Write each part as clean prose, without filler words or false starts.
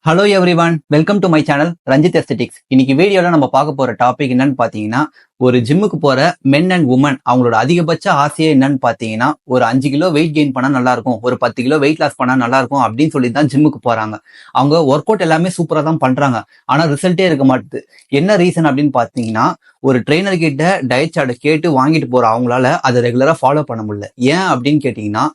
Hello everyone, welcome to my channel Ranjith aesthetics. இன்னைக்கு வீடியோல நம்ம பார்க்க போற டாபிக் என்னன்னு பாத்தீங்கன்னா, ஒரு ஜிம்முக்கு போற மென் அண்ட் உமன் அவங்களோட அதிகபட்ச ஆசையே என்னன்னு பாத்தீங்கன்னா, ஒரு 5 கிலோ வெயிட் கெயின் பண்ணா நல்லா இருக்கும், ஒரு 10 கிலோ வெயிட் லாஸ் பண்ணா நல்லா இருக்கும் அப்படின்னு சொல்லி தான் ஜிம்முக்கு போறாங்க. அவங்க ஒர்க் அவுட் எல்லாமே சூப்பரா தான் பண்றாங்க, ஆனா ரிசல்ட்டே இருக்க மாட்டுது. என்ன ரீசன் அப்படின்னு பாத்தீங்கன்னா, ஒரு ட்ரெயினர் கிட்ட டயட் சார்ட்டை கேட்டு வாங்கிட்டு போற அவங்களால அதை ரெகுலரா ஃபாலோ பண்ண முடியல. ஏன் அப்படின்னு கேட்டீங்கன்னா,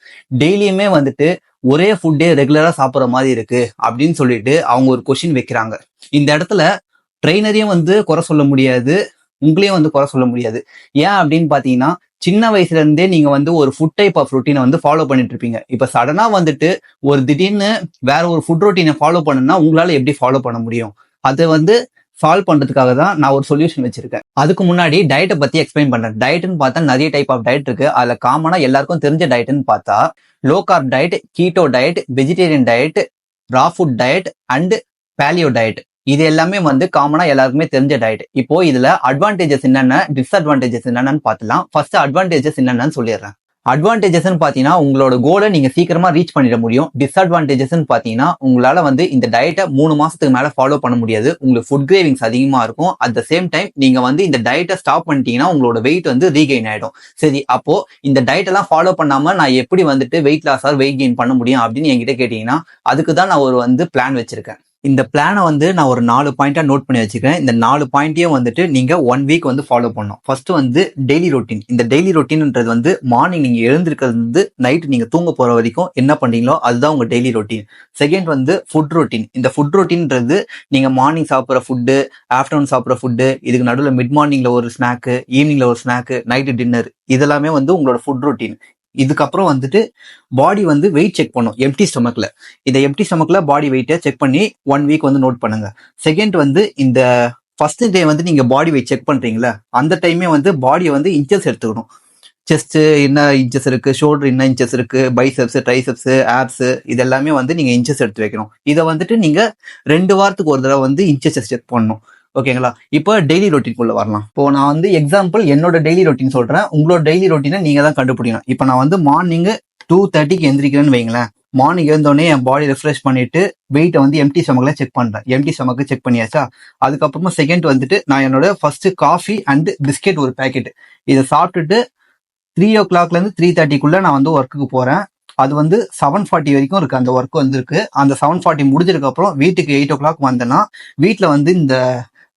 டெய்லியுமே வந்துட்டு ஒரே ஃபுட்டே ரெகுலரா சாப்பிட்ற மாதிரி இருக்கு அப்படின்னு சொல்லிட்டு அவங்க ஒரு கொஸ்டின் வைக்கிறாங்க. இந்த இடத்துல ட்ரெயினரையும் குறை சொல்ல முடியாது, உங்களையும் குறை சொல்ல முடியாது. ஏன் அப்படின்னு பாத்தீங்கன்னா, சின்ன வயசுல இருந்தே நீங்க ஒரு ஃபுட் டைப் ஆஃப் ரொட்டீனை ஃபாலோ பண்ணிட்டு இருப்பீங்க. இப்ப சடனா ஒரு திடீர்னு வேற ஒரு ஃபுட் ரொட்டீனை ஃபாலோ பண்ணுனா உங்களால எப்படி ஃபாலோ பண்ண முடியும்? அதை சால்வ் பண்றதுக்காக தான் நான் ஒரு சொல்யூஷன் வச்சிருக்கேன். அதுக்கு முன்னாடி டயட்டை பத்தி எக்ஸ்பிளைன் பண்றேன். டயட்னு பார்த்தா நிறைய டைப் ஆஃப் டயட் இருக்கு. அதுல காமனா எல்லாருக்கும் தெரிஞ்ச டயட்னு பார்த்தா low carb diet, keto diet, vegetarian diet, raw food diet and paleo diet. இது எல்லாமே காமனா எல்லாருக்குமே தெரிஞ்ச டயட். இப்போ இதுல அட்வான்டேஜஸ் என்னென்ன, டிஸ்அட்வான்டேஜஸ் என்னென்னு பார்த்துலாம். ஃபர்ஸ்ட் அட்வான்டேஜஸ் என்னென்னு சொல்லிடுறேன். அட்வான்டேஜஸ் பாத்தீங்கன்னா, உங்களோட கோலை நீங்க சீக்கிரமா ரீச் பண்ணிட முடியும். டிஸ்அட்வான்டேஜஸ் பாத்தீங்கன்னா, உங்களால இந்த டயட்டை 3 மாசத்துக்கு மேல ஃபாலோ பண்ண முடியாது. உங்களுக்கு ஃபுட் கிரேவிங்ஸ் அதிகமா இருக்கும். அட் த சேம் டைம் நீங்க இந்த டயட்டை ஸ்டாப் பண்ணிட்டீங்கன்னா உங்களோட வெயிட் ரீகெயின் ஆயிடும். சரி, அப்போ இந்த டயட் எல்லாம் ஃபாலோ பண்ணாம நான் எப்படி weight loss or weight gain பண்ண முடியும் அப்படின்னு என்கிட்ட கேட்டீங்கன்னா, அதுக்கு தான் நான் ஒரு பிளான் வச்சிருக்கேன். இந்த பிளானை நான் ஒரு 4 பாயிண்டா நோட் பண்ணி வச்சுக்கிறேன். இந்த 4 பாயிண்ட்டையும் நீங்க 1 வீக் ஃபாலோ பண்ணணும். First daily routine. இந்த டெய்லி ரொட்டீன்ன்றது மார்னிங் நீங்க எழுந்திருக்கிறது நைட் நீங்க தூங்க போற வரைக்கும் என்ன பண்றீங்களோ அதுதான் உங்க daily routine. Second food routine. இந்த ஃபுட் ரொட்டீன்ன்றது நீங்க மார்னிங் சாப்பிட்ற ஃபுட்டு, ஆஃப்டர்நூன் சாப்பிட்ற ஃபுட்டு, இதுக்கு நடுவில் மிட் மார்னிங்ல ஒரு ஸ்நாக்கு, ஈவினிங்ல ஒரு ஸ்நாக்கு, நைட்டு டின்னர், இதெல்லாமே உங்களோட ஃபுட் ரொட்டீன். இதுக்கப்புறம் பாடி வெயிட் செக் பண்ணும் எம்டி ஸ்டொமக்ல. இதை எம்டி ஸ்டொமக்ல பாடி வெயிட்டை செக் பண்ணி 1 வீக் நோட் பண்ணுங்க. செகண்ட் இந்த ஃபர்ஸ்ட் டே நீங்க பாடி வெயிட் செக் பண்றீங்களா, அந்த டைமே பாடியை இன்ச்சஸ் எடுத்துக்கணும். செஸ்ட் என்ன இன்ச்சஸ் இருக்கு, ஷோல்டர் என்ன இன்ச்சஸ் இருக்கு, பைசெப்ஸ், ட்ரைசெப்ஸ், ஆப்ஸ், இதெல்லாமே நீங்க இன்ச்சஸ் எடுத்து வைக்கணும். இதை நீங்க 2 வாரத்துக்கு ஒரு தடவை இன்ச்சஸ் செக் பண்ணணும். ஓகேங்களா? இப்போ டெய்லி ரொட்டீன் வரலாம். இப்போ நான் எக்ஸாம்பிள் என்னோட டெய்லி ரொட்டீன் சொல்றேன். உங்களோட டெய்லி ரொட்டீனை நீங்க தான் கண்டுபிடிக்கணும். இப்போ நான் மார்னிங் 2:30க்கு எந்திரிக்கிறேன்னு வைங்களேன். மார்னிங் எழுந்தோடனே என் பாடி ரெஃப்ரெஷ் பண்ணிட்டு வெயிட்டை எம்டி ஸ்டொமக்ல செக் பண்றேன். எம்டி ஸ்டொமக்கு செக் பண்ணியாச்சா? அதுக்கப்புறமா செகண்ட் நான் என்னோட ஃபர்ஸ்ட் காஃபி அண்ட் பிஸ்கெட் ஒரு பேக்கெட் இதை சாப்பிட்டுட்டு 3 o'clockல இருந்து 3:30க்குள்ள நான் ஒர்க்குக்கு போறேன். அது 7:40 வரைக்கும் இருக்கு அந்த ஒர்க் இருக்கு. அந்த 7:40 முடிஞ்சதுக்கு அப்புறம் வீட்டுக்கு 8 o'clock வந்தேன்னா, வீட்டுல இந்த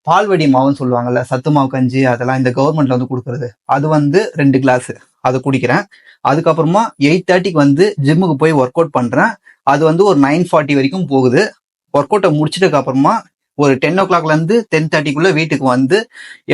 பால்வடி மாவுன்னு சொல்லுவாங்கல்ல, சத்து மாவு கஞ்சி, அதெல்லாம் இந்த கவர்மெண்ட்ல கொடுக்கறது, அது 2 கிளாஸ் அதை குடிக்கிறேன். அதுக்கப்புறமா 8:30க்கு ஜிம்முக்கு போய் ஒர்க் அவுட் பண்றேன். அது ஒரு 9:40 வரைக்கும் போகுது. ஒர்க் அவுட்டை முடிச்சதுக்கு அப்புறமா ஒரு 10 o'clockல இருந்து 10:30க்குள்ள வீட்டுக்கு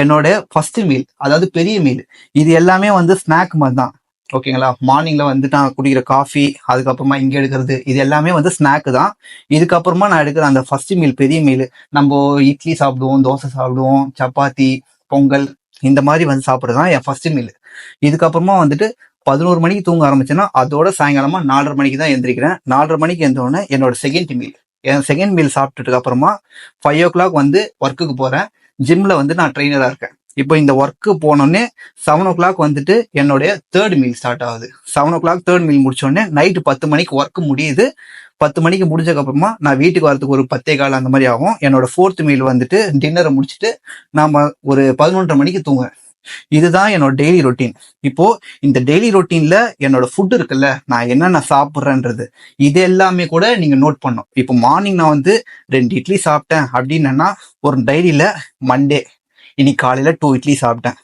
என்னோட ஃபர்ஸ்ட் மீல், அதாவது பெரிய மீல், இது எல்லாமே ஸ்நாக் மாதிரி தான். ஓகேங்களா? மார்னிங்ல நான் குடிக்கிற காஃபி, அதுக்கப்புறமா இங்க எடுக்கிறது, இது எல்லாமே ஸ்நாக் தான். இதுக்கப்புறமா நான் எடுக்கிற அந்த ஃபர்ஸ்ட் மீல், பெரிய மீல், நம்ம இட்லி சாப்பிடுவோம், தோசை சாப்பிடுவோம், சப்பாத்தி, பொங்கல், இந்த மாதிரி சாப்பிட்றது தான் என் ஃபர்ஸ்ட் மீல். இதுக்கப்புறமா 11 மணிக்கு தூங்க ஆரம்பிச்சேன்னா அதோட சாயங்காலமா 4:30 மணிக்கு தான் எந்திரிக்கிறேன். 4:30 மணிக்கு எழுந்தோடனே என்னோட செகண்ட் மீல், என் செகண்ட் மீல் சாப்பிட்டுட்டு அப்புறமா 5 o'clock ஒர்க்குக்கு போறேன். ஜிம்ல நான் ட்ரெயினரா இருக்கேன். இப்போ இந்த ஒர்க்கு போனோடனே 7 o'clock என்னுடைய தேர்ட் மீல் ஸ்டார்ட் ஆகுது. 7 o'clock தேர்ட் மீல் முடிச்சோடனே நைட்டு 10 மணிக்கு ஒர்க் முடியுது. 10 மணிக்கு முடிஞ்சதுக்கு அப்புறமா நான் வீட்டுக்கு வரதுக்கு ஒரு 10:15 அந்த மாதிரி ஆகும். என்னோட ஃபோர்த் மீல் டின்னரை முடிச்சுட்டு நாம ஒரு 11:30 மணிக்கு தூங்குவேன். இதுதான் என்னோட டெய்லி ரொட்டீன். இப்போ இந்த டெய்லி ரொட்டீன்ல என்னோட ஃபுட் இருக்குல்ல, நான் என்னென்ன சாப்பிட்றேன்றது, இது எல்லாமே கூட நீங்க நோட் பண்ணும். இப்போ மார்னிங் நான் 2 இட்லி சாப்பிட்டேன் அப்படின்னா, ஒரு டைரியில மண்டே இன்னைக்கு காலையில 2 இட்லி சாப்பிட்டேன்,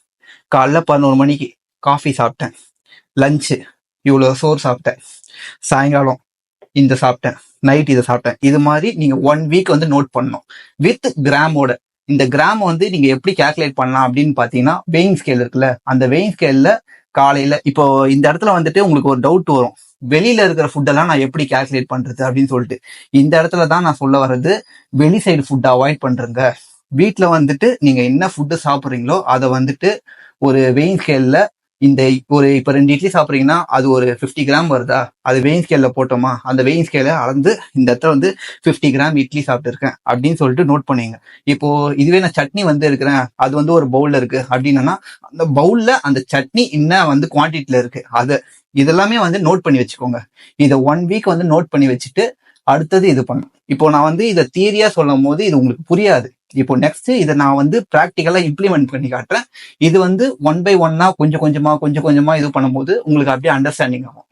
காலைல 11 மணிக்கு காஃபி சாப்பிட்டேன், லஞ்சு இவ்வளோ சோறு சாப்பிட்டேன், சாயங்காலம் இந்த சாப்பிட்டேன், நைட் இதை சாப்பிட்டேன். இது மாதிரி நீங்க 1 வீக் நோட் பண்ணணும் வித் கிராமோட. இந்த கிராம் நீங்க எப்படி கால்குலேட் பண்ணலாம் அப்படின்னு பாத்தீங்கன்னா, வெயிங் ஸ்கேல் இருக்குல்ல, அந்த வெயிங் ஸ்கேல்ல காலையில இப்போ இந்த இடத்துல உங்களுக்கு ஒரு டவுட் வரும், வெளியில இருக்கிற ஃபுட்டெல்லாம் நான் எப்படி கால்குலேட் பண்றது அப்படின்னு சொல்லிட்டு. இந்த இடத்துல தான் நான் சொல்ல வர்றது, வெளி சைடு ஃபுட் அவாய்ட் பண்றேங்க. வீட்டுல நீங்க என்ன ஃபுட்டு சாப்பிட்றீங்களோ அதை ஒரு வெயிங் ஸ்கேல்ல இந்த இப்போ 2 இட்லி சாப்பிட்றீங்கன்னா அது ஒரு 50 கிராம் வருதா, அது வெயிங் ஸ்கேல்ல போட்டோமா, அந்த வெயிங் ஸ்கேல அளந்து இந்த இடத்துல 50 கிராம் இட்லி சாப்பிட்டு இருக்கேன் அப்படின்னு சொல்லிட்டு நோட் பண்ணுவீங்க. இப்போ இதுவே நான் சட்னி இருக்கிறேன், அது ஒரு பவுல்ல இருக்கு அப்படின்னா, அந்த பவுல்ல அந்த சட்னி என்ன குவான்டிட்டில இருக்கு, அதை இதெல்லாமே நோட் பண்ணி வச்சுக்கோங்க. இதை 1 வீக் நோட் பண்ணி வச்சுட்டு அடுத்தது இது பண்ணும். இப்போ நான் வந்து இதை தியரியா சொல்லும் போது இது உங்களுக்கு புரியாது. இப்போ நெக்ஸ்ட் இதை நான் வந்து ப்ராக்டிக்கலா இம்ப்ளிமெண்ட் பண்ணி காட்டுறேன். இது வந்து 1 by 1 கொஞ்சம் கொஞ்சமா இது பண்ணும்போது உங்களுக்கு அப்படியே அண்டர்ஸ்டாண்டிங் ஆகும்.